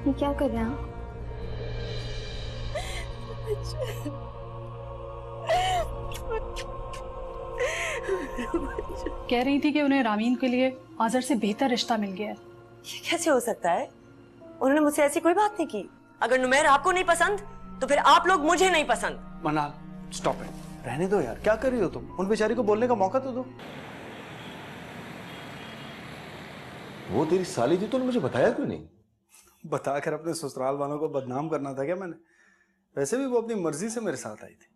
ये क्या कर रहे हैं? कह रही थी कि उन्हें रामीन के लिए आज़र से बेहतर रिश्ता मिल गया है। ये कैसे हो सकता है? उन्होंने मुझसे ऐसी कोई बात नहीं की। अगर नुमैर आपको नहीं पसंद तो फिर आप लोग मुझे नहीं पसंद। मनाल, स्टॉप इट। रहने दो यार, क्या कर रही हो तुम? उन बेचारी को बोलने का मौका तो दो। वो तेरी साली थी तो मुझे बताया क्यों नहीं? बताकर अपने ससुराल वालों को बदनाम करना था क्या मैंने? वैसे भी वो अपनी मर्जी से मेरे साथ आई थी।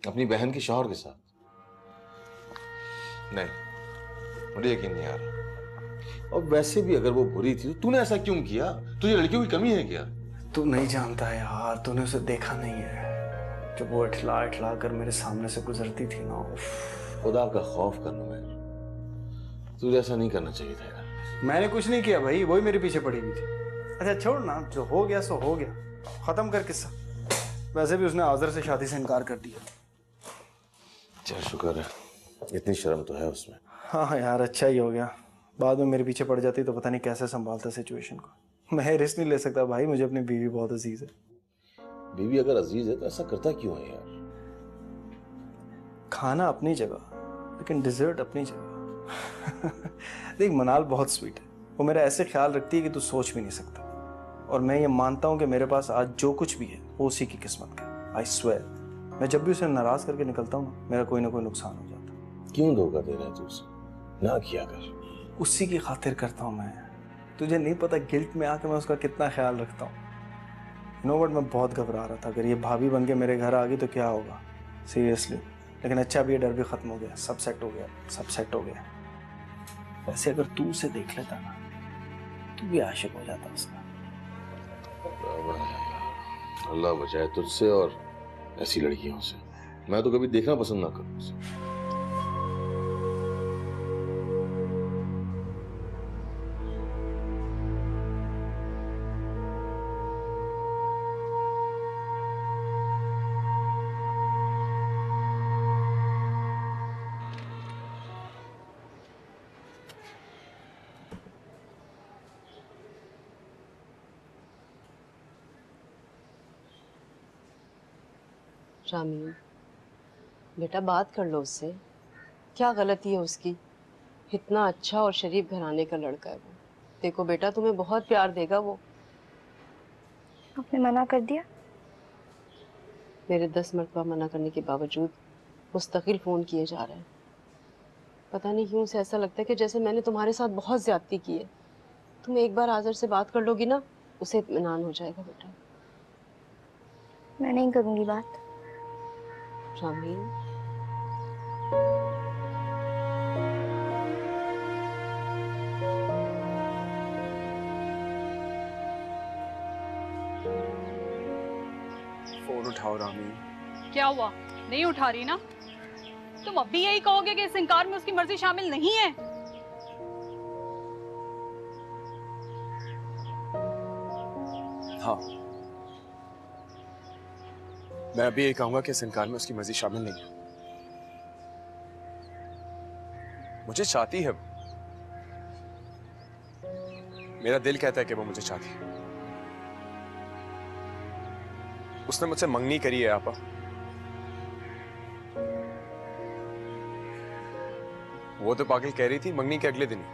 अपनी बहन के शौहर के साथ? नहीं, मुझे यकीन नहीं आ रहा। और वैसे भी अगर वो बुरी थी तो तूने ऐसा क्यों किया? तुझे लड़कियों की कमी है क्या? तू नहीं जानता है यार, तूने उसे देखा नहीं है। जब वो इठला इठला कर मेरे सामने से गुजरती थी ना, खुदा का खौफ करना मैं, तुझे ऐसा नहीं करना चाहिए था यार। मैंने कुछ नहीं किया भाई, वही मेरे पीछे पड़ी हुई थी। अच्छा छोड़ ना, जो हो गया सो हो गया, खत्म कर किस्सा। वैसे भी उसने आज़र से शादी से इनकार कर दिया। चल शुक्र है, इतनी शर्म तो है उसमें। हाँ यार, अच्छा ही हो गया। बाद में मेरे पीछे पड़ जाती तो पता नहीं कैसे संभालता सिचुएशन को। मैं रिस्क नहीं ले सकता भाई, मुझे अपनी बीवी बहुत अजीज है। बीवी अगर अजीज है तो ऐसा करता क्यों है यार? खाना अपनी जगह, लेकिन डिजर्ट अपनी जगह। देख, मनाल बहुत स्वीट है। वो मेरा ऐसे ख्याल रखती है कि तू सोच भी नहीं सकता। और मैं ये मानता हूँ कि मेरे पास आज जो कुछ भी है वो उसी की किस्मत का। आई स्वेयर, मैं जब भी उसे नाराज करके निकलता हूँ ना, मेरा कोई ना कोई नुकसान हो जाता। क्यों धोखा दे रहा है तू उसे? ना किया कर। उसी की खातिर करता हूँ मैं। तुझे नहीं पता गिल्ट में आके मैं उसका कितना ख्याल रखता हूँ। नो बट मैं बहुत घबरा रहा था, अगर ये भाभी बन के मेरे घर आ गई तो क्या होगा, सीरियसली। लेकिन अच्छा, अब ये डर भी खत्म हो गया, सब सेट हो गया, सब सेट हो गया। वैसे अगर तू उसे देख लेता ना, तू भी आशिक हो जाता उसका। अल्लाह बचाए तुझसे और ऐसी लड़कियों से। मैं तो कभी देखना पसंद ना करूं उसे। रामीन, बेटा बात कर लो उससे। क्या गलती है उसकी? इतना अच्छा और शरीफ घराने का लड़का है वो। देखो बेटा, तुम्हें बहुत प्यार देगा वो। आपने मना कर दिया? मेरे 10 मरतबा मना करने के बावजूद मुस्तकिल फोन किए जा रहे हैं। पता नहीं क्यों उसे ऐसा लगता है कि जैसे मैंने तुम्हारे साथ बहुत ज्यादती की है। तुम एक बार आज़र से बात कर लोगी ना, उसे इत्मीनान हो जाएगा बेटा। मैं नहीं करूंगी बात। रामीन, फोन उठाओ रामी। क्या हुआ, नहीं उठा रही ना? तुम अब भी यही कहोगे कि इस इनकार में उसकी मर्जी शामिल नहीं है? हाँ, मैं अभी यही कहूंगा कि इस इनकार में उसकी मर्जी शामिल नहीं है। मुझे चाहती है, मेरा दिल कहता है कि वो मुझे चाहती है। उसने मुझसे मंगनी करी है आपा। वो तो पागल कह रही थी मंगनी के अगले दिन ही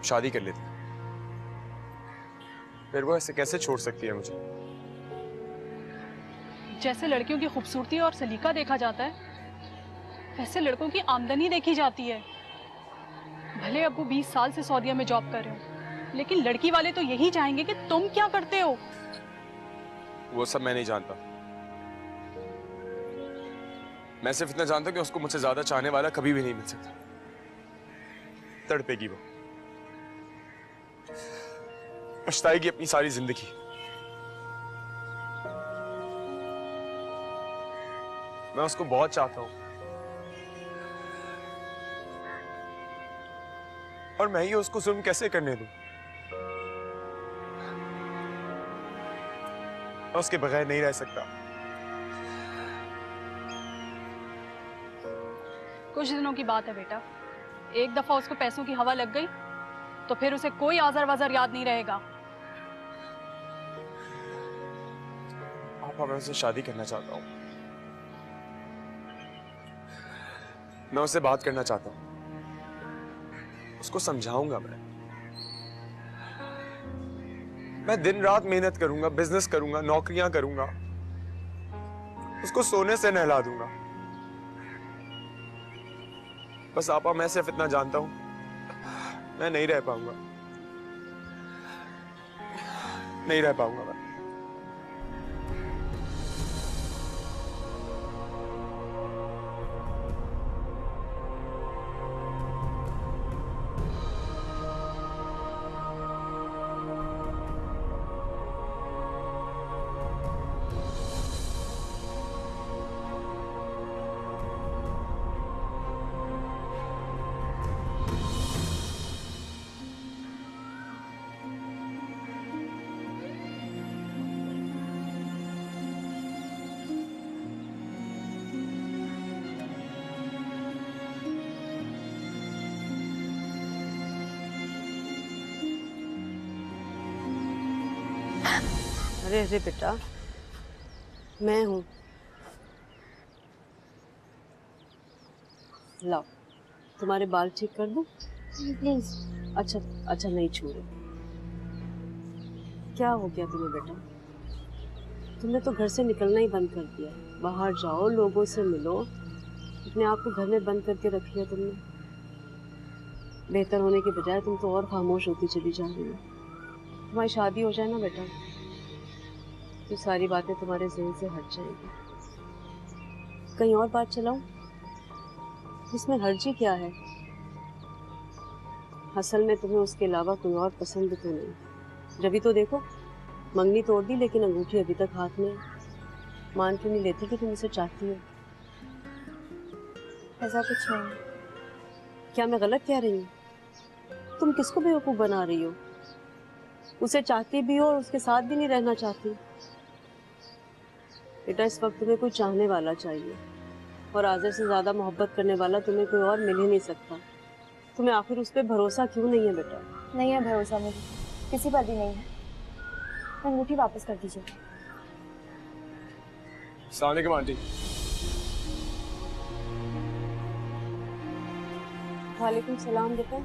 शादी कर लेती। फिर वो ऐसे कैसे छोड़ सकती है मुझे? जैसे लड़कियों की खूबसूरती और सलीका देखा जाता है, वैसे लड़कों की आमदनी देखी जाती है। भले अब वो 20 साल से सऊदीया में जॉब कर रहे हो, लेकिन लड़की वाले तो यही चाहेंगे कि तुम क्या करते हो। वो सब मैं नहीं जानता। मैं सिर्फ इतना जानता हूं कि उसको मुझसे ज्यादा चाहने वाला कभी भी नहीं मिल सकता। तड़पेगी वो, पछताएगी अपनी सारी जिंदगी। मैं उसको बहुत चाहता हूं और मैं ही उसको जुल्म कैसे करने दूं? मैं उसके बगैर नहीं रह सकता। कुछ दिनों की बात है बेटा, एक दफा उसको पैसों की हवा लग गई तो फिर उसे कोई आजर वाजर याद नहीं रहेगा। पापा मैं उससे शादी करना चाहता हूँ, मैं उससे बात करना चाहता हूँ, उसको समझाऊंगा। मैं दिन रात मेहनत करूंगा, बिजनेस करूंगा, नौकरियां करूंगा, उसको सोने से नहला दूंगा। बस आपा मैं सिर्फ इतना जानता हूं, मैं नहीं रह पाऊंगा, नहीं रह पाऊंगा मैं। अरे अरे बेटा, मैं हूं। लाओ, तुम्हारे बाल ठीक कर दूं? प्लीज। अच्छा अच्छा, नहीं छू रहे। क्या हो गया तुम्हें बेटा? तुमने तो घर से निकलना ही बंद कर दिया। बाहर जाओ, लोगों से मिलो, अपने आप को घर में बंद करके रख लिया तुमने। बेहतर होने के बजाय तुम तो और खामोश होती चली जा रही हो। तुम्हारी शादी हो जाए ना बेटा, तो सारी बातें तुम्हारे ज़हन से हट जाएगी। कहीं और बात चलाऊं? इसमें हर्जी क्या है? असल में तुम्हें उसके अलावा कोई और पसंद तो नहीं। जब भी तो देखो, मंगनी तोड़ दी लेकिन अंगूठी अभी तक हाथ में है। मान क्यों नहीं लेती कि तुम उसे चाहती हो? ऐसा कुछ नहीं है। क्या मैं गलत कह रही हूँ? तुम किसको बेवकूफ़ बना रही हो? उसे चाहती भी हो और उसके साथ भी नहीं रहना चाहती। बेटा, इस वक्त तुम्हें कोई चाहने वाला चाहिए, और आज़र से ज़्यादा मोहब्बत करने वाला तुम्हें कोई और मिल ही नहीं सकता। तुम्हें आखिर उस पर भरोसा क्यों नहीं है बेटा? नहीं है भरोसा मुझे, किसी पर भी नहीं है। अंगूठी वापस कर दीजिए। अस्सलाम वालेकुम आंटी। वालेकुम सलाम बेटा।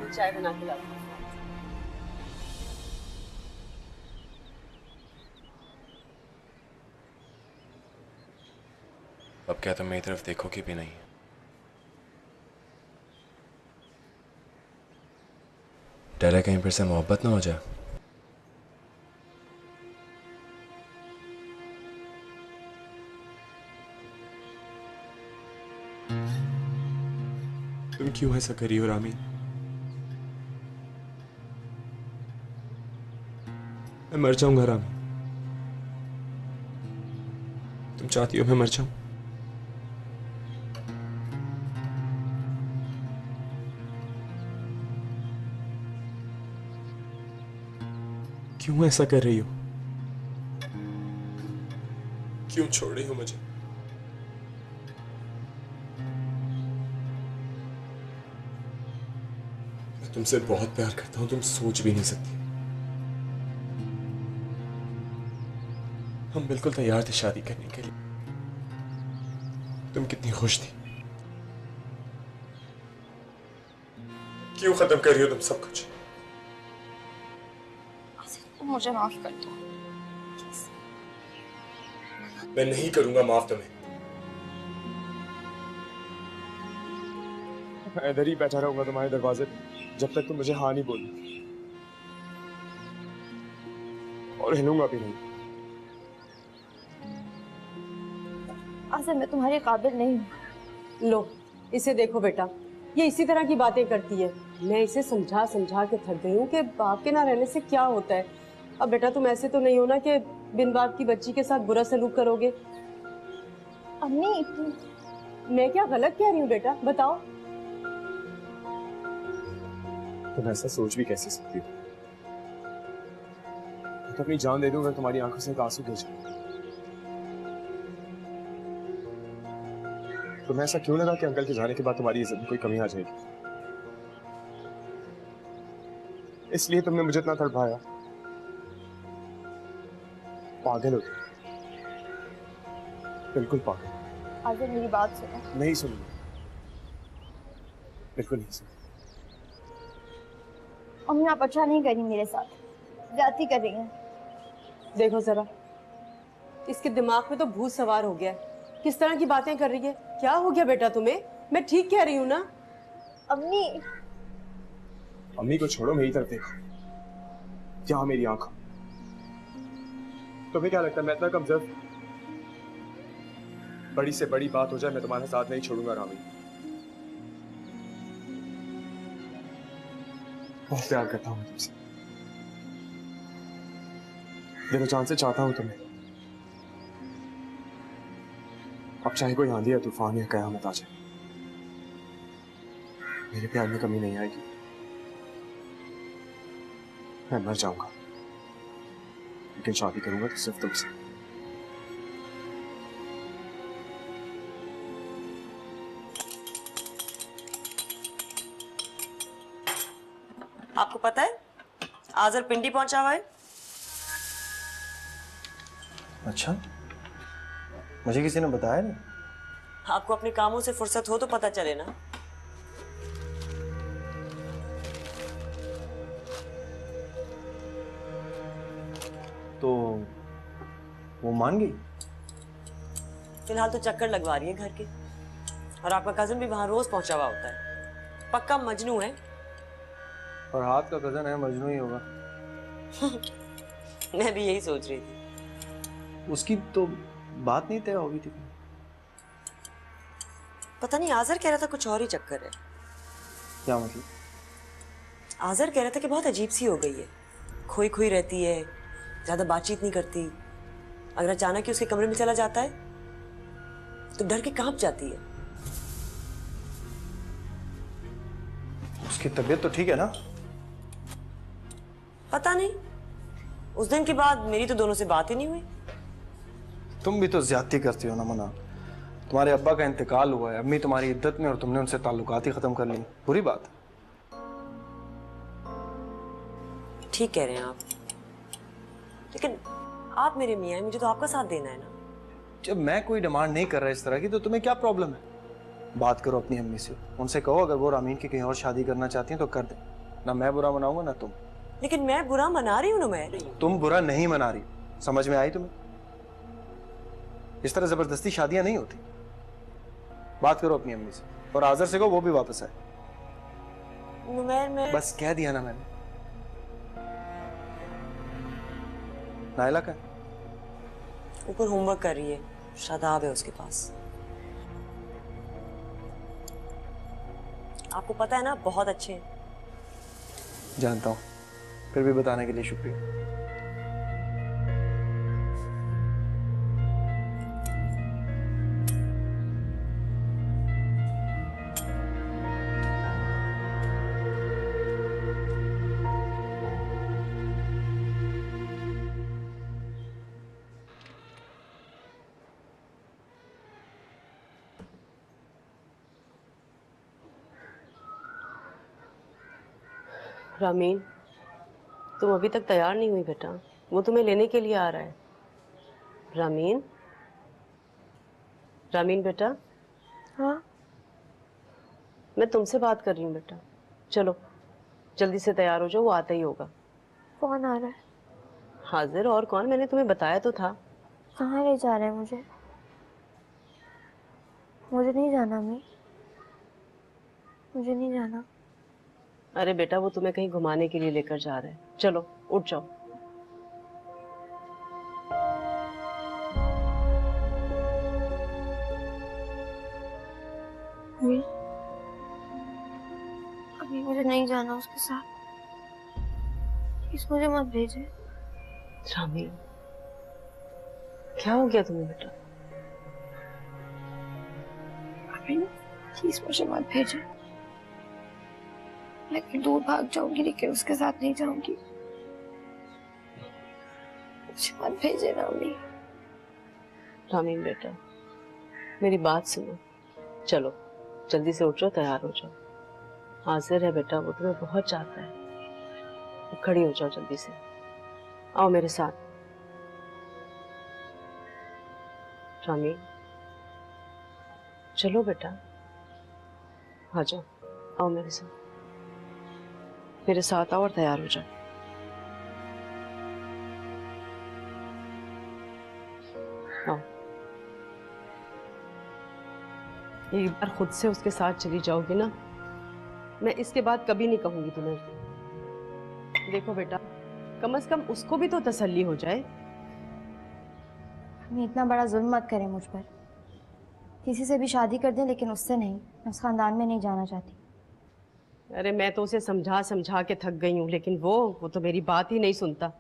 चाय बना के लाती हूँ। अब क्या तुम मेरी तरफ देखोगी भी नहीं? डर है कहीं फिर से मोहब्बत ना हो जाए। तुम क्यों ऐसा करी हो रामी? मैं मर जाऊंगा रामी। तुम चाहती हो मैं मर जाऊं? क्यों ऐसा कर रही हो? क्यों छोड़ रही हो मुझे? मैं तुमसे बहुत प्यार करता हूं, तुम सोच भी नहीं सकती। हम बिल्कुल तैयार थे शादी करने के लिए। तुम कितनी खुश थी। क्यों खत्म कर रही हो तुम सब कुछ? मुझे माफ कर दो। मैं नहीं करूंगा माफ तुम्हें। मैं इधर ही बैठा रहूंगा तुम्हारे दरवाजे पे जब तक तुम मुझे हाँ नहीं बोली, और हिलूंगा भी नहीं। आज़र, मैं तुम्हारे काबिल नहीं हूँ। लो, इसे देखो बेटा, ये इसी तरह की बातें करती है। मैं इसे समझा समझा के थक गई हूँ कि बाप के ना रहने से क्या होता है। अब बेटा, तुम ऐसे तो नहीं हो ना कि बिन बाप की बच्ची के साथ बुरा सलूक करोगे? अम्मी, मैं क्या गलत कह रही हूँ बेटा, बताओ। तुम ऐसा सोच भी कैसे सकती हो? मैं तो अपनी जान दे दूंगा तुम्हारी आंखों से एक आंसू गिर जाए। तुम्हें ऐसा क्यों लगा कि अंकल के जाने के बाद तुम्हारी इज्जत में कोई कमी आ जाएगी? इसलिए तुमने मुझे इतना तड़पाया। पागल हो तुम, बिल्कुल पागल। आज़िर मेरी बात सुनो। नहीं सुनूंगा, बिल्कुल नहीं सुनूंगा। अम्मी आप अच्छा नहीं करी मेरे साथ, ज्यादती कर रही हैं। देखो जरा, इसके दिमाग में तो भूत सवार हो गया है। किस तरह की बातें कर रही है? क्या हो गया बेटा तुम्हें? मैं ठीक कह रही हूँ ना? अम्मी अम्मी को छोड़ो, मेरी तरफ देखो। यहाँ मेरी आंख। तुम्हें क्या लगता है मैं इतना कमजोर? बड़ी से बड़ी बात हो जाए मैं तुम्हारा साथ नहीं छोड़ूंगा रामी। बहुत प्यार करता हूँ तुमसे, दिलो जान से चाहता हूँ तुम्हें। अब चाहे कोई आंधी या तूफान या कयामत आ जाए, मेरे प्यार में कमी नहीं आएगी। मैं मर जाऊंगा लेकिन शादी करूंगा तो सिर्फ तुमसे। आपको पता है आज़र पिंडी पहुंचा हुआ है? अच्छा, मुझे किसी ने बताया नहीं। आपको अपने कामों से फुर्सत हो तो पता चले ना। तो वो मान गई? फिलहाल तो चक्कर लगवा रही है घर के, और आपका कजन भी वहां रोज पहुंचा हुआ होता है। पक्का मजनू है। और हाथ का कजन है, मजनू ही होगा। मैं भी यही सोच रही थी। उसकी तो बात नहीं तय होगी थी। पता नहीं, आज़र कह रहा था कुछ और ही चक्कर है। क्या मतलब? आज़र कह रहा था कि बहुत अजीब सी हो गई है, खोई खोई रहती है, ज्यादा बातचीत नहीं करती। अगर अचानक ही उसके कमरे में चला जाता है तो डर के कांप जाती है। उसकी तबीयत तो ठीक है ना? पता नहीं, उस दिन के बाद मेरी तो दोनों से बात ही नहीं हुई। तुम भी तो ज्यादती करती हो ना मना। तुम्हारे अब्बा का इंतकाल हुआ है, अम्मी तुम्हारी इद्दत में, और तुमने उनसे ताल्लुकात ही खत्म कर ली। बुरी बात है। ठीक कह रहे हैं आप, लेकिन आप मेरे मियाँ हैं, मुझे तो आपका साथ देना है ना। जब मैं कोई डिमांड नहीं कर रहा इस तरह की, तो तुम्हें क्या प्रॉब्लम है? बात करो अपनी अम्मी से, उनसे कहो अगर वो रामीन की कहीं और शादी करना चाहती हैं तो कर दे। ना मैं बुरा मनाऊंगा ना तुम। लेकिन मैं बुरा मना रही हूँ ना। मैं तुम बुरा नहीं मना रही, समझ में आई तुम्हें? इस तरह जबरदस्ती शादियां नहीं होती। बात करो अपनी अम्मी से, और आज़र से कहो वो भी वापस आए। नुमैर, मैं बस कह दिया ना मैंने। नायला का ऊपर होमवर्क कर रही है, शादाब है उसके पास। आपको पता है ना, बहुत अच्छे हैं। जानता हूं, फिर भी बताने के लिए शुक्रिया। रामीन, तुम अभी तक तैयार नहीं हुई बेटा। वो तुम्हें लेने के लिए आ रहा है। रामीन, रामीन बेटा। हाँ मैं तुमसे बात कर रही हूँ बेटा। चलो जल्दी से तैयार हो जाओ, वो आता ही होगा। कौन आ रहा है? हाजिर और कौन, मैंने तुम्हें बताया तो था। कहाँ ले जा रहे हैं मुझे? मुझे नहीं जाना अम्मी, मुझे नहीं जाना। अरे बेटा, वो तुम्हें कहीं घुमाने के लिए लेकर जा रहे हैं। चलो उठ जाओ। अभी मुझे नहीं जाना उसके साथ, प्लीज मुझे मत भेजे। रामीन, क्या हो गया तुम्हें बेटा? अभी प्लीज मुझे मत भेजे। मैं कहीं दूर भाग जाऊंगी, लेकिन उसके साथ नहीं जाऊंगी। मुझे मत भेजे ना अम्मी। रामीन बेटा, मेरी बात सुनो। चलो जल्दी से उठ जाओ, तैयार हो जाओ। हाजिर है बेटा, वो तुम्हें बहुत चाहता है। खड़ी हो जाओ जल्दी से, आओ मेरे साथ। रामी चलो बेटा, आ जाओ, आओ मेरे साथ, मेरे साथ आओ और तैयार हो जाओ। आओ, एक बार खुद से उसके साथ चली जाओगी ना, मैं इसके बाद कभी नहीं कहूंगी तुम्हें। देखो बेटा, कम से कम उसको भी तो तसल्ली हो जाए। मैं इतना बड़ा जुल्म मत करें मुझ पर। किसी से भी शादी कर दें, लेकिन उससे नहीं। मैं उस खानदान में नहीं जाना चाहती। अरे मैं तो उसे समझा समझा के थक गई हूँ, लेकिन वो तो मेरी बात ही नहीं सुनता।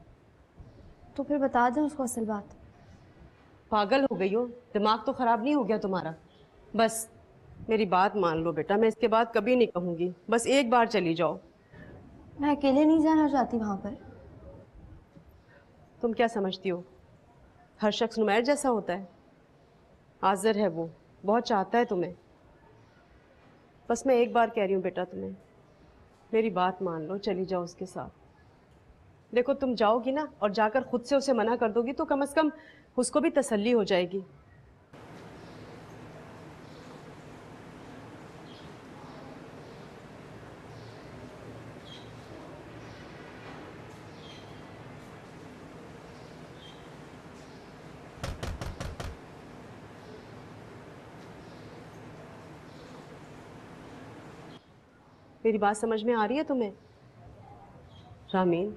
तो फिर बता दें उसको असल बात। पागल हो गई हो? दिमाग तो खराब नहीं हो गया तुम्हारा? बस मेरी बात मान लो बेटा, मैं इसके बाद कभी नहीं कहूंगी। बस एक बार चली जाओ। मैं अकेले नहीं जाना चाहती वहां पर। तुम क्या समझती हो, हर शख्स नुमैर जैसा होता है? आज़र है वो, बहुत चाहता है तुम्हें। बस मैं एक बार कह रही हूँ बेटा तुम्हें, मेरी बात मान लो, चली जाओ उसके साथ। देखो तुम जाओगी ना और जाकर खुद से उसे मना कर दोगी तो कम से कम उसको भी तसल्ली हो जाएगी। मेरी बात समझ में आ रही है तुम्हें? रामीन,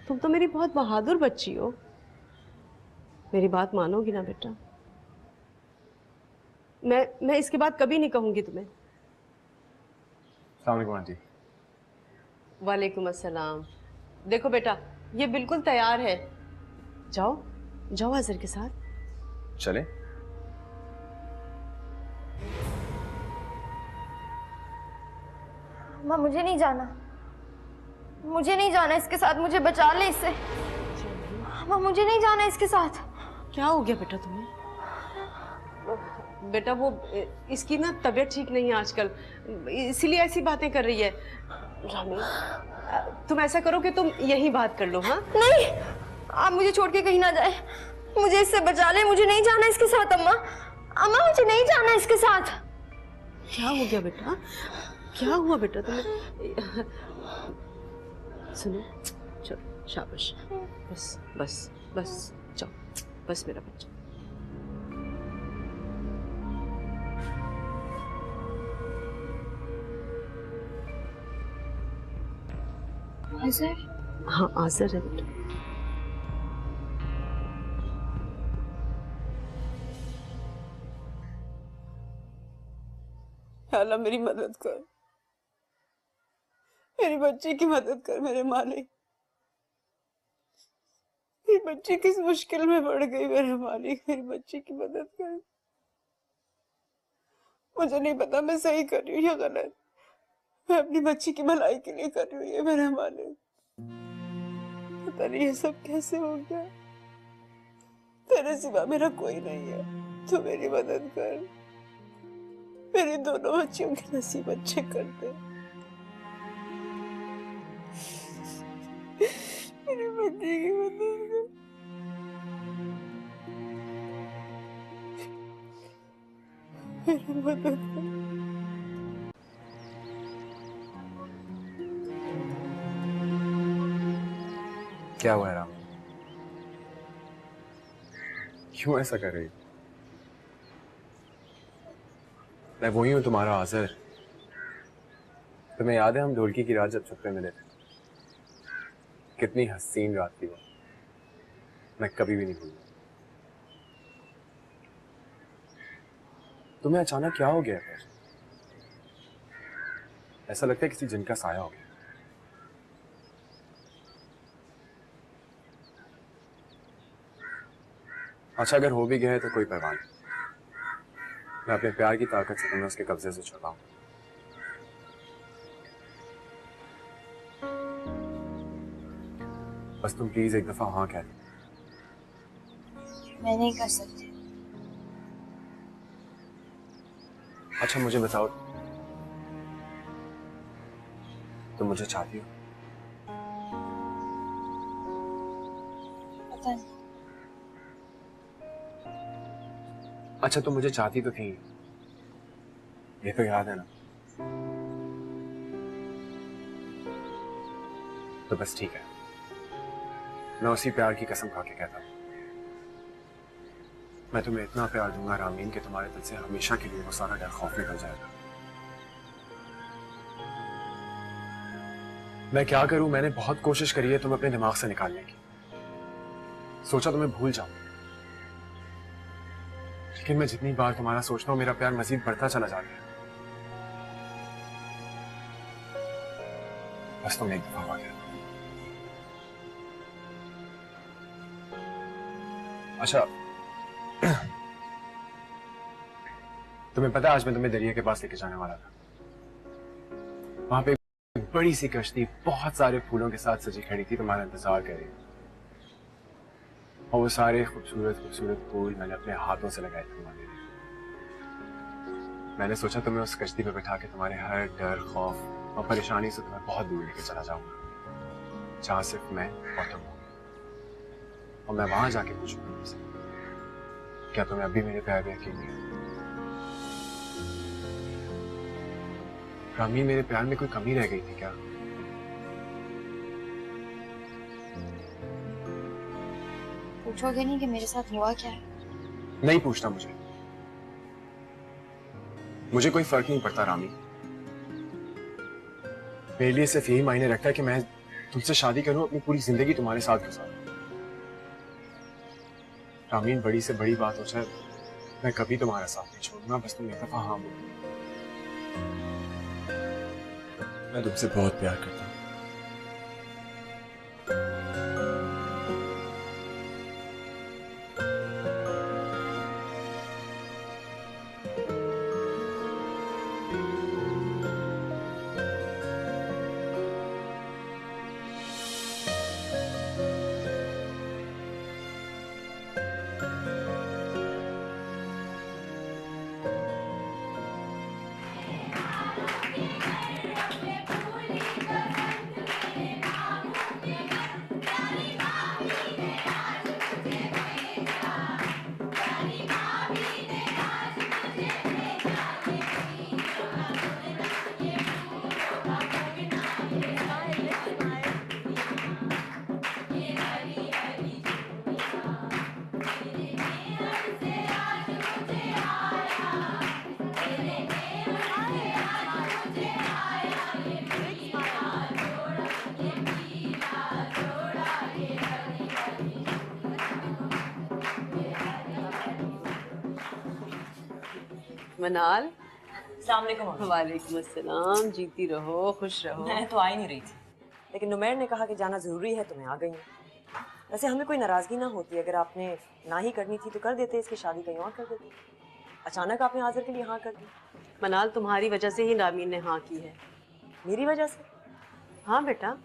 तुम तो मेरी बहुत बहादुर बच्ची हो। मेरी बात मानोगी ना बेटा? मैं इसके बाद कभी नहीं कहूंगी तुम्हें। अस्सलाम वालेकुम आंटी। वालेकुम अस्सलाम। देखो बेटा, ये बिल्कुल तैयार है, जाओ जाओ आज़र के साथ। चले? माँ मुझे नहीं जाना, मुझे नहीं जाना इसके साथ। मुझे बचा ले इससे। माँ मुझे नहीं जाना इसके साथ। क्या हो गया बेटा तुम्हें? बेटा वो इसकी ना तबीयत ठीक नहीं है आजकल, इसीलिए ऐसी बातें कर रही है। रामी, तुम ऐसा करो कि तुम यहीं बात कर लो। हाँ नहीं, आप मुझे छोड़ के कहीं ना जाए। मुझे इससे बचा ले। मुझे नहीं जाना इसके साथ। अम्मा, अम्मा मुझे नहीं जाना इसके साथ। क्या हो गया बेटा? क्या हुआ बेटा तुम्हें? सुनो, चलो शाबाश, बस बस बस, जाओ, बस मेरा बच्चा। आज़र? हाँ आज़र है बेटा। अल्लाह मेरी मदद कर, मेरी बच्ची की मदद कर मेरे मालिक। मेरी बच्ची किस मुश्किल में पड़ गई मेरे मालिक, मेरी बच्ची की मदद कर। मुझे नहीं पता मैं सही कर रही हूँ या गलत। मैं अपनी बच्ची की भलाई के लिए कर रही हूँ ये मेरे मालिक। पता नहीं ये सब कैसे हो गया। तेरे सिवा मेरा कोई नहीं है, तू मेरी मदद कर। मेरी दोनों बच्चियों के नसीब अच्छे कर दे। मेरी बच्ची की मदद कर। मेरी मदद कर। क्या हुआ है राम? क्यों ऐसा कर रही? मैं वही हूँ, तुम्हारा आज़र। तुम्हें याद है हम ढोलकी की रात जब छुपे मिले थे? कितनी हसीन रात थी वो, मैं कभी भी नहीं भूलूंगा। तुम्हें अचानक क्या हो गया फिर? ऐसा लगता है किसी जिन का साया हो गया। अच्छा अगर हो भी गया है तो कोई परवाह नहीं, मैं अपने प्यार की ताकत से तुम्हें उसके कब्जे से छुड़ाऊं। बस तुम प्लीज एक दफा हाँ कह दो। मैं नहीं कर सकती। अच्छा मुझे बताओ, तुम मुझे चाहती हो? पता नहीं। अच्छा तुम मुझे चाहती तो थी, ये तो याद है ना? तो बस ठीक है, मैं उसी प्यार की कसम खा के कहता हूं, मैं तुम्हें इतना प्यार दूंगा रामीन कि तुम्हारे दिल से हमेशा के लिए वो सारा डर खौफ निकल जाएगा। मैं क्या करूं, मैंने बहुत कोशिश करी है तुम अपने दिमाग से निकालने की, सोचा तुम्हें भूल जाऊं, लेकिन मैं जितनी बार तुम्हारा सोचता हूं मेरा प्यार मजीद बढ़ता चला जाता है। बस तुम एक दफा वाक़ई। अच्छा तुम्हें पता है आज मैं तुम्हें दरिया के पास लेके जाने वाला था। वहां पे एक बड़ी सी कश्ती बहुत सारे फूलों के साथ सजी खड़ी थी, तुम्हारा इंतजार कर रही थी। और वो सारे खूबसूरत खूबसूरत फूल मैंने अपने हाथों से लगाए थे तुम्हारे लिए। मैंने सोचा तुम्हें उस कश्ती पे बैठा के तुम्हारे हर डर खौफ और परेशानी से तुम्हें बहुत दूर लेके चला जाऊंगा, जहां सिर्फ मैं और तुम हो। और मैं वहां जाके पूछूंगा तुमसे, क्या तुम्हें अभी मेरे प्यार में यकीन नहीं है? रामी, मेरे प्यार में कोई कमी रह गई थी क्या? पूछोगे नहीं कि मेरे साथ हुआ क्या है? नहीं पूछना मुझे कोई फर्क नहीं पड़ता रामी। मेरे लिए सिर्फ यही मायने रखता है कि मैं तुमसे शादी करूं, अपनी पूरी जिंदगी तुम्हारे साथ गुजारूं। रामीन, बड़ी से बड़ी बात हो जाए मैं कभी तुम्हारा साथ नहीं छोड़ूंगा, बस तुम एक दफा हाँ बोलो। मैं तुमसे बहुत प्यार करता हूँ। मनाल, अस्सलाम वालेकुम। वालेकुम अस्सलाम, जीती रहो, खुश रहो। मैं तो आ ही नहीं रही थी, लेकिन नुमैर ने कहा कि जाना जरूरी है तो मैं आ गई हूँ। वैसे हमें कोई नाराजगी ना होती, अगर आपने ना ही करनी थी तो कर देते, इसकी शादी कहीं और कर देते। अचानक आपने आज़र के लिए हाँ कर दी। मनाल, तुम्हारी वजह से ही रामीन ने हाँ की है। मेरी वजह से? हाँ बेटा,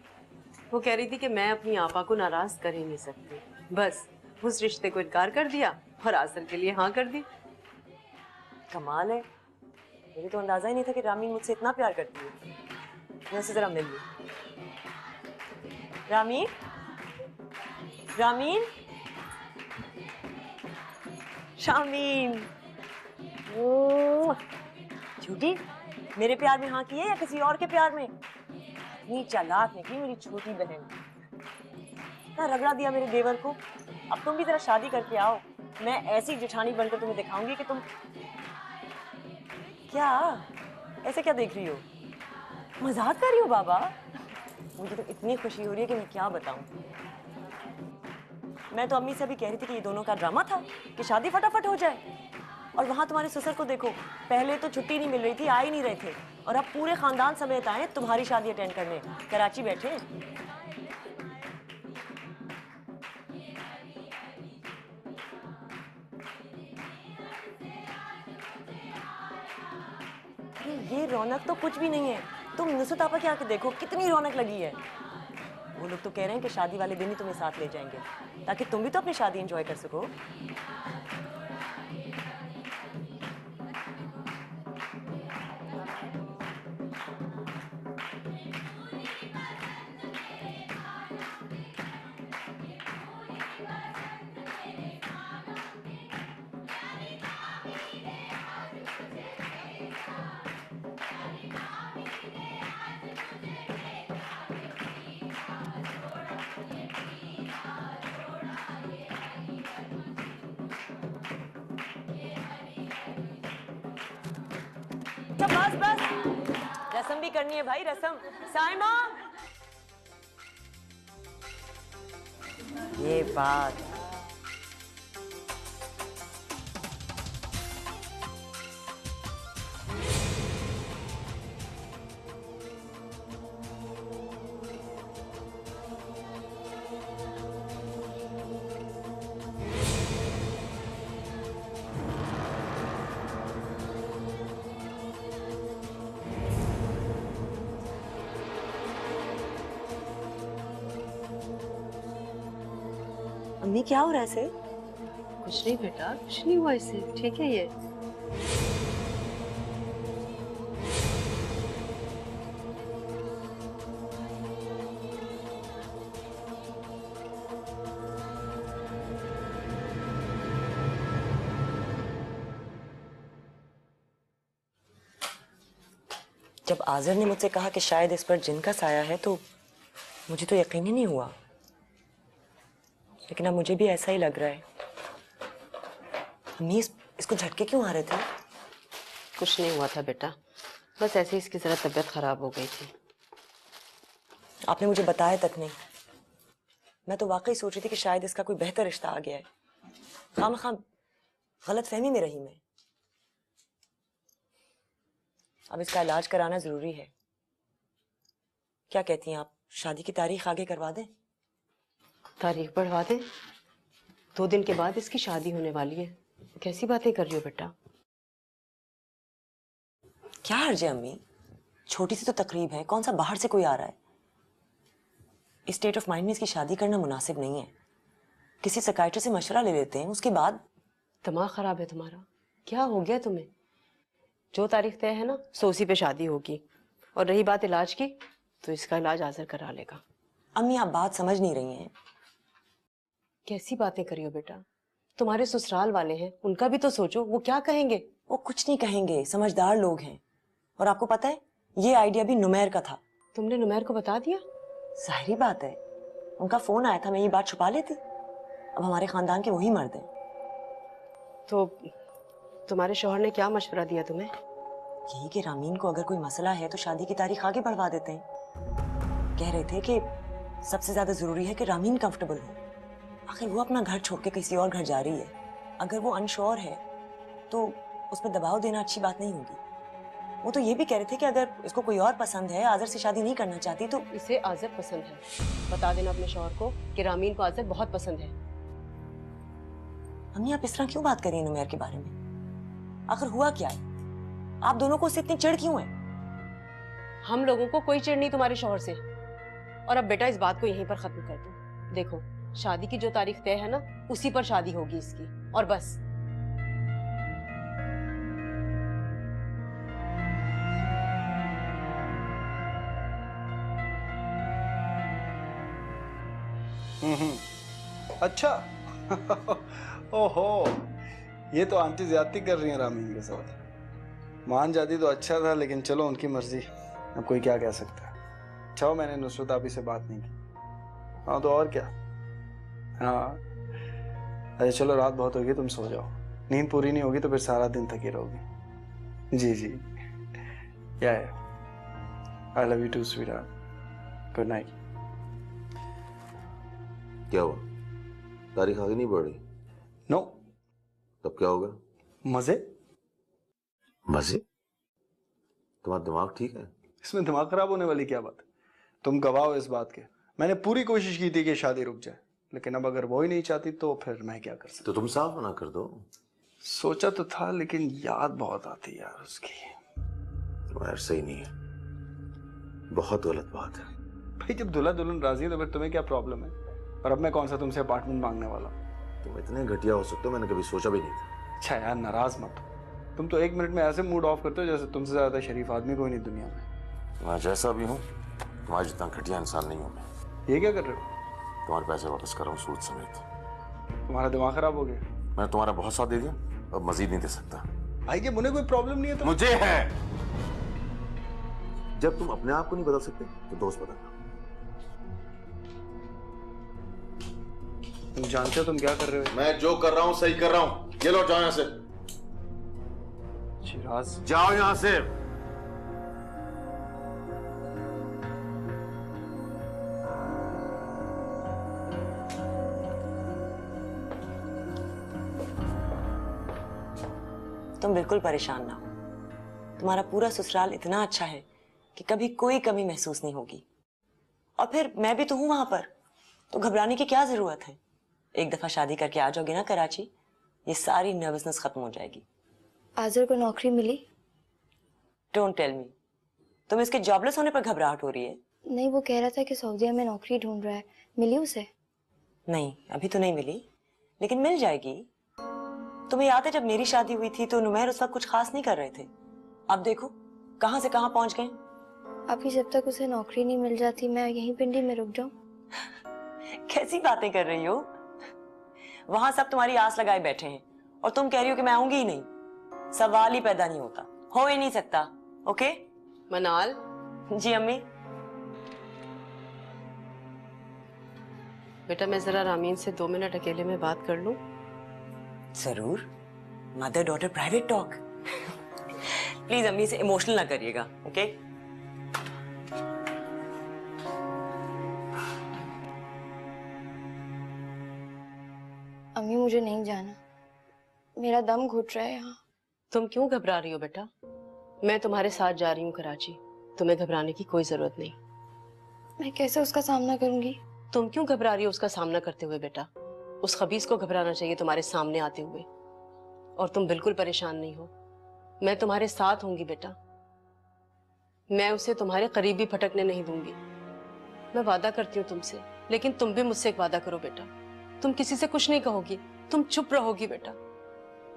वो कह रही थी कि मैं अपनी आपा को नाराज कर ही नहीं सकती, बस उस रिश्ते को इनकार कर दिया और आज़र के लिए हाँ कर दी। कमाल है, मुझे तो अंदाजा ही नहीं था कि रामीन मुझसे इतना प्यार करती है। मैं उससे जरा मिल लूं। रामीन, रामीन, शामीन, झूठी, मेरे प्यार में हाँ की है या किसी और के प्यार में? इतनी चालाक निकली मेरी छोटी बहन, ना रगड़ा दिया मेरे देवर को। अब तुम भी जरा शादी करके आओ, मैं ऐसी जेठानी बनकर तुम्हें दिखाऊंगी कि तुम। क्या ऐसे क्या देख रही हो? मजाक कर रही हो बाबा? मुझे तो इतनी खुशी हो रही है कि मैं क्या बताऊं। मैं तो अम्मी से भी कह रही थी कि ये दोनों का ड्रामा था कि शादी फटाफट हो जाए, और वहां तुम्हारे ससुर को देखो, पहले तो छुट्टी नहीं मिल रही थी, आ ही नहीं रहे थे, और अब पूरे खानदान समेत आए तुम्हारी शादी अटेंड करने, कराची बैठे। ये रौनक तो कुछ भी नहीं है, तुम नुसरत आपा के आके देखो कितनी रौनक लगी है। वो लोग तो कह रहे हैं कि शादी वाले दिन ही तुम्हें साथ ले जाएंगे, ताकि तुम भी तो अपनी शादी एंजॉय कर सको। अच्छा बस बस, रस्म भी करनी है भाई, रस्म। साइमा, ये बात। अम्मी क्या हो रहा है इसे? कुछ नहीं बेटा, कुछ नहीं हुआ इससे, ठीक है ये। जब आज़र ने मुझसे कहा कि शायद इस पर जिन का साया है तो मुझे तो यकीन ही नहीं हुआ, लेकिन अब मुझे भी ऐसा ही लग रहा है। अम्मी इसको झटके क्यों आ रहे थे? कुछ नहीं हुआ था बेटा, बस ऐसे ही इसकी जरा तबीयत खराब हो गई थी। आपने मुझे बताया तक नहीं। मैं तो वाकई सोच रही थी कि शायद इसका कोई बेहतर रिश्ता आ गया है। खामखा गलत फहमी में रही मैं। अब इसका इलाज कराना जरूरी है। क्या कहती हैं आप, शादी की तारीख आगे करवा दें? तारीख बढ़वा दे, 2 दिन के बाद इसकी शादी होने वाली है। कैसी बातें कर रही हो बेटा? क्या हर्ज है अम्मी, छोटी सी तो तकरीब है, कौन सा बाहर से कोई आ रहा है। इस स्टेट ऑफ माइंड में इसकी शादी करना मुनासिब नहीं है। किसी साइकियाट्रिस्ट से मशवरा ले लेते हैं, उसके बाद। दिमाग खराब है तुम्हारा, क्या हो गया तुम्हें? जो तारीख तय है ना, सो उसी पे शादी होगी। और रही बात इलाज की, तो इसका इलाज आज़र करा लेगा। अम्मी आप बात समझ नहीं रही हैं। कैसी बातें करियो बेटा, तुम्हारे ससुराल वाले हैं, उनका भी तो सोचो, वो क्या कहेंगे? वो कुछ नहीं कहेंगे, समझदार लोग हैं। और आपको पता है, ये आइडिया भी नुमैर का था। तुमने नुमैर को बता दिया? जाहिर बात है, उनका फोन आया था, मैं ये बात छुपा लेती? अब हमारे खानदान के वही मर्द हैं। तो तुम्हारे शौहर ने क्या मशवरा दिया तुम्हें? यही कि रामीन को अगर कोई मसला है तो शादी की तारीख आगे बढ़वा देते हैं। कह रहे थे कि सबसे ज्यादा जरूरी है कि रामीन कंफर्टेबल हो। आखिर वो अपना घर छोड़ के किसी और घर जा रही है। अगर वो अनश्योर है तो उस पर दबाव देना अच्छी बात नहीं होगी। वो तो ये भी कह रहे थे कि अगर इसको कोई और पसंद है, आज़र से शादी नहीं करना चाहती तो। इसे आज़र पसंद है, बता देना अपने शौहर को कि रामीन को आज़र बहुत पसंद है। अम्मी आप इस तरह क्यों बात कर रही हैं नुमैर के बारे में? आखिर हुआ क्या है? आप दोनों को उससे इतनी चिढ़ क्यों है? हम लोगों को कोई चिढ़ नहीं तुम्हारे शौहर से। और अब बेटा इस बात को यहीं पर खत्म कर दो। देखो, शादी की जो तारीख तय है ना, उसी पर शादी होगी इसकी, और बस। अच्छा। ओहो, ये तो आंटी ज्यादती कर रही हैं रामीन के साथ। मान जाती तो अच्छा था, लेकिन चलो उनकी मर्जी, अब कोई क्या कह सकता है। अच्छा मैंने नुसरत आपी से बात नहीं की। हाँ तो और क्या। हाँ अरे चलो, रात बहुत होगी, तुम सो जाओ। नींद पूरी नहीं होगी तो फिर सारा दिन थकी रहोगी। जी जी, क्या है। I love you too sweetheart, good night. क्या हुआ, तारीख आगे नहीं बढ़ रही? नो। तब क्या होगा? मजे। मजे? तुम्हारा दिमाग ठीक है? इसमें दिमाग खराब होने वाली क्या बात है? तुम गवाह हो इस बात के। मैंने पूरी कोशिश की थी कि शादी रुक जाए, लेकिन अब अगर वो ही नहीं चाहती तो फिर मैं क्या कर सकता। तो तुम साफ मना कर दो। सोचा तो था, लेकिन याद बहुत आती यार उसकी। यार सही नहीं है, बहुत गलत बात है। भाई जब दूल्हा दुल्हन राजी है तो फिर तुम्हें क्या प्रॉब्लम है? और अब मैं कौन सा तुमसे अपार्टमेंट मांगने वाला? तुम इतने घटिया हो सकते हो, मैंने कभी सोचा भी नहीं था। अच्छा यार नाराज मत हो। तुम तो 1 मिनट में ऐसे मूड ऑफ करते हो जैसे तुमसे ज्यादा शरीफ आदमी कोई नहीं दुनिया में। मैं जैसा भी हूँ, तुम्हारे जितना घटिया इंसान नहीं हूँ मैं। ये क्या कर रहे हो? तुम्हारे पैसे वापस कर रहा हूँ, सूद समेत। तुम्हारा दिमाग खराब हो गया। मैंने तुम्हारा बहुत साथ दे दिया, अब मजीद नहीं दे सकता। भाई जब उन्हें कोई प्रॉब्लम नहीं है तो मुझे है। जब तुम अपने आप को नहीं बदल सकते तो दोस्त बदलना। तुम जानते हो तुम क्या कर रहे हो? मैं जो कर रहा हूँ सही कर रहा हूँ। ये लो, जाओ यहाँ से। शिराज, जाओ यहाँ से। बिल्कुल परेशान ना हो। तुम्हारा पूरा ससुराल इतना अच्छा है कि कभी कोई कमी महसूस नहीं होगी। और फिर मैं भी तो हूं वहां पर, तो घबराने की क्या जरूरत है। एक दफा शादी करके आ जाओगे ना कराची, ये सारी नर्वसनेस खत्म हो जाएगी। आज़र को नौकरी मिली? डोंट टेल मी, तुम इसके जॉबलेस होने पर घबराहट हो रही है? नहीं, वो कह रहा था कि सऊदीया में नौकरी ढूंढ रहा है। मिली उसे? नहीं, अभी तो नहीं मिली, लेकिन मिल जाएगी। तुम्हें याद है जब मेरी शादी हुई थी तो नुमैर उस वक्त कुछ खास नहीं कर रहे थे। अब देखो कहां से कहां पहुंच गए। अभी जब तक उसे नौकरी नहीं मिल जाती मैं यहीं पिंडी में रुक जाऊं? कैसी बातें कर रही हो? वहां सब तुम्हारी आस लगाए बैठे हैं और तुम कह रही हो कि मैं आऊंगी ही नहीं। सवाल ही पैदा नहीं होता, हो ही नहीं सकता। ओके मनाल। जी अम्मी। बेटा मैं जरा रामीन से 2 मिनट अकेले में बात कर लूं? जरूर, mother daughter private talk. Please अम्मी से इमोशनल ना करिएगा, ओके? अम्मी मुझे नहीं जाना, मेरा दम घुट रहा है यहाँ। तुम क्यों घबरा रही हो बेटा? मैं तुम्हारे साथ जा रही हूँ कराची, तुम्हें घबराने की कोई जरूरत नहीं। मैं कैसे उसका सामना करूंगी? तुम क्यों घबरा रही हो उसका सामना करते हुए बेटा? उस खबीस को घबराना चाहिए तुम्हारे सामने आते हुए। और तुम बिल्कुल परेशान नहीं हो, मैं तुम्हारे साथ होंगी बेटा। मैं उसे तुम्हारे करीब भी फटकने नहीं दूंगी। मैं वादा करती हूँ तुमसे, लेकिन तुम भी मुझसे एक वादा करो बेटा। तुम किसी से कुछ नहीं कहोगी, तुम चुप रहोगी बेटा।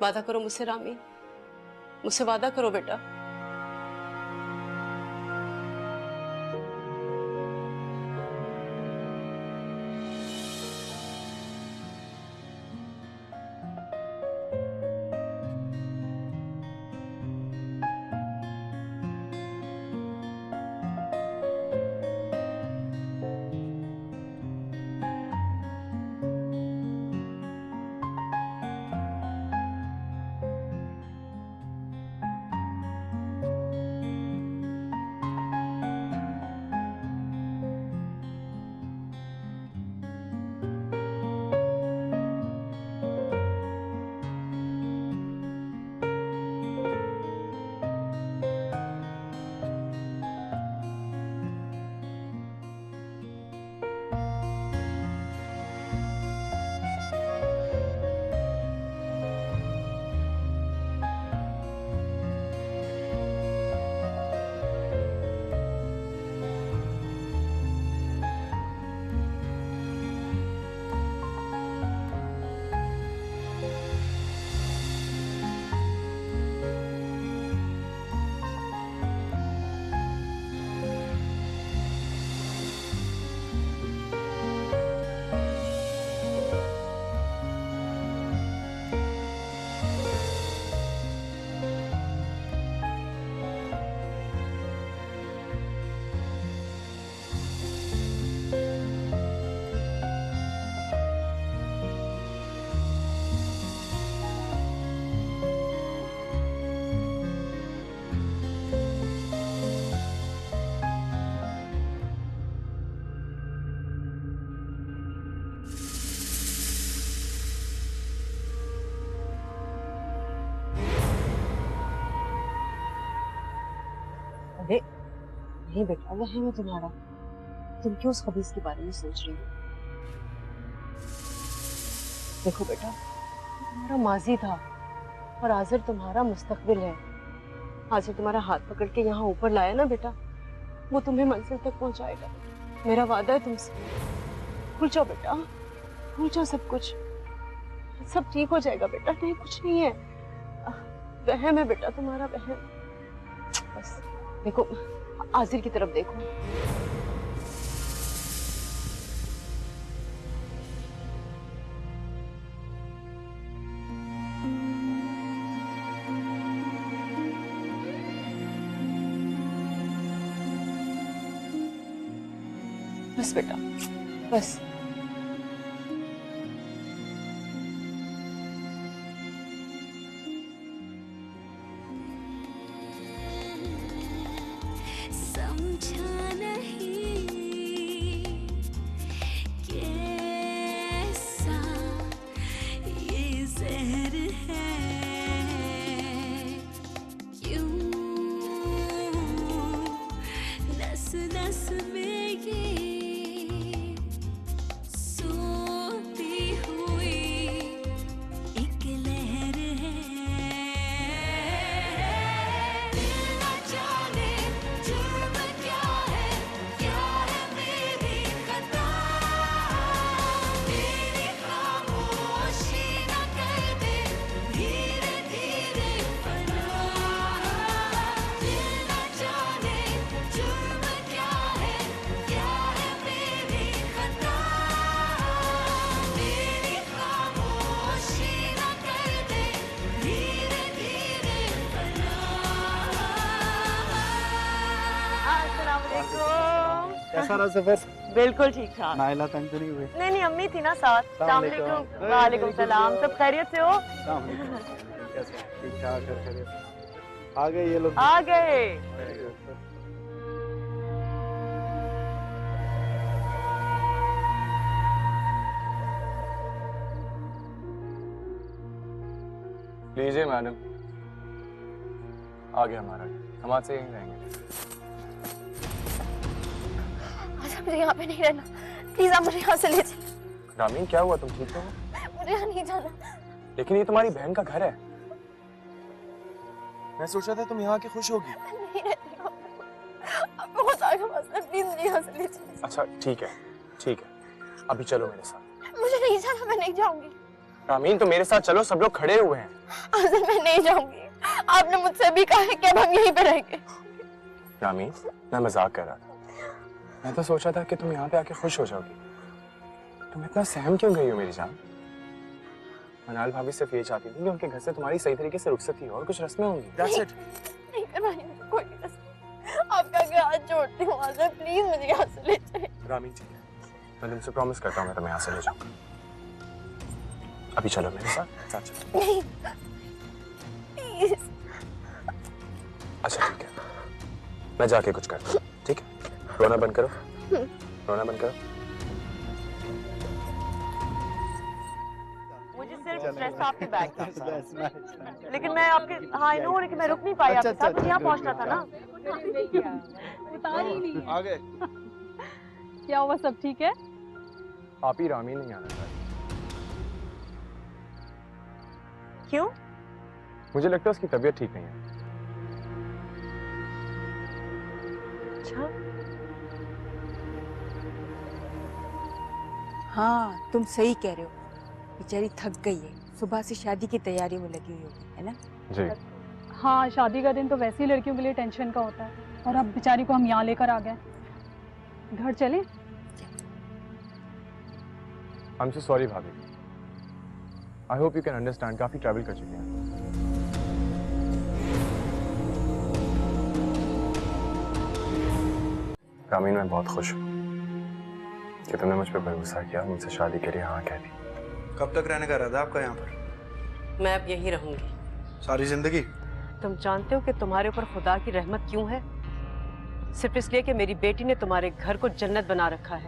वादा करो मुझसे रामी, मुझसे वादा करो बेटा। अरे नहीं बेटा, वह है मैं तुम्हारा। तुम क्यों उस खबीस के बारे में सोच रही हो? देखो बेटा, तुम्हारा माजी था और आज़र तुम्हारा मुस्तकबिल है। आज़र तुम्हारा हाथ पकड़ के यहाँ ऊपर लाया ना बेटा, वो तुम्हें मंजिल तक पहुँचाएगा। मेरा वादा है तुमसे। भूल जाओ बेटा, भूल जाओ सब कुछ, सब ठीक हो जाएगा बेटा। नहीं कुछ नहीं है, वहम है बेटा, तुम्हारा वहम। बस देखो, आज़िर की तरफ देखो। बस बेटा, बस। समझा नहीं कैसा ये जहर है, नस में ये सोती हुई एक लहर है। दिल न जाने जुर्म क्या है मेरी खता। मेरी खामोशी न कर दे धीरे धीरे फना। दिल न जाने जुर्म क्या है मेरी खता। मेरी खामोशी न कर दे धीरे धीरे फना। अस्सलाम वालेकुम। कैसा रहा सफर? बिल्कुल ठीक ठाक। नाइला तंग तो नहीं हुई? नहीं नहीं, अम्मी थी ना साथ। अस्सलाम वालेकुम। वालेकुम सलाम। सब खैरियत से हो? कैसा? ठीक ठाक है। आ गए ये लोग? आ गए। लीजिए मैडम, आ गया हमारा। हम आज से यहीं रहेंगे। आजा, मुझे यहाँ पे नहीं रहना। प्लीज आप मुझे यहाँ से ले चलिए। रामीन क्या हुआ, तुम ठीक हो? मुझे यहाँ नहीं जाना। लेकिन ये तुम्हारी बहन का घर है। मैं सोचा था तुम यहाँ आके खुश होगी। नहीं रहती हूँ। अब बहुत आगे मसला, प्लीज मुझे यहाँ से ले चलिए। अच्छा ठीक है, ठीक है, अभी चलो मेरे साथ। मुझे नहीं जाना, मैं नहीं जाऊंगी। रामीन तो मेरे साथ चलो, सब लोग खड़े हुए हैं। आजा, मैं नहीं जाऊंगी। आपने मुझसे भी कहा है कि अब हम यहीं पे रहेंगे। रामीन मैं मजाक कर रहा था। मैं तो सोचा था कि तुम यहाँ पे आके खुश हो जाओगी। तुम इतना सहम क्यों गई हो मेरी जान? मनाल भाभी सिर्फ ये चाहती थी कि उनके घर से तुम्हारी सही तरीके से रुखसत हो और कुछ रस्में होंगी। That's it. नहीं करवानी मुझे कोई भी रस्म। आपका आगे हाथ जोड़ती हूँ, आजा प्लीज मुझे यहाँ से ले चलिए। रामीन ठीक है, मैं तुमसे प्रॉमिस करता हूँ मैं तुम्हें यहाँ से ले जाऊंगा। अभी चलो मेरे साथ चलो। नहीं प्लीज। अच्छा ठीक है, मैं जाके कुछ करता हूँ। ठीक है, रोना बंद करो, रोना बंद करो। मुझे सिर्फ स्ट्रेस था आपके बैग का। लेकिन मैं आपके आई नो, लेकिन मैं रुक नहीं पाई आपके साथ। मुझे यहाँ पहुँचना था ना। बता ही नहीं। आ गए। क्या हुआ, सब ठीक है? आप ही रामीन नहीं आना चाहिए। क्यों? मुझे लगता है उसकी तबीयत ठीक नहीं है। अच्छा हाँ, तुम सही कह रहे हो। बेचारी थक गई है, सुबह से शादी की तैयारी में लगी हुई होगी, है ना? जी हाँ, शादी का दिन तो वैसे ही लड़कियों के लिए टेंशन का होता है, और अब बेचारी को हम यहाँ लेकर आ गए। घर चले? आई एम सो सॉरी भाभी। I hope you can understand, काफी ट्रैवल कर चुके हैं। रामीन मैं बहुत खुश हूँ कि तुमने मुझ पर भरोसा किया, मुझसे शादी के लिए हाँ कह दी। कब तक रहने का इरादा आपका यहाँ पर? मैं अब यहीं रहूंगी सारी जिंदगी? तुम जानते हो कि तुम्हारे ऊपर खुदा की रहमत क्यों है? सिर्फ इसलिए कि मेरी बेटी ने तुम्हारे घर को जन्नत बना रखा है।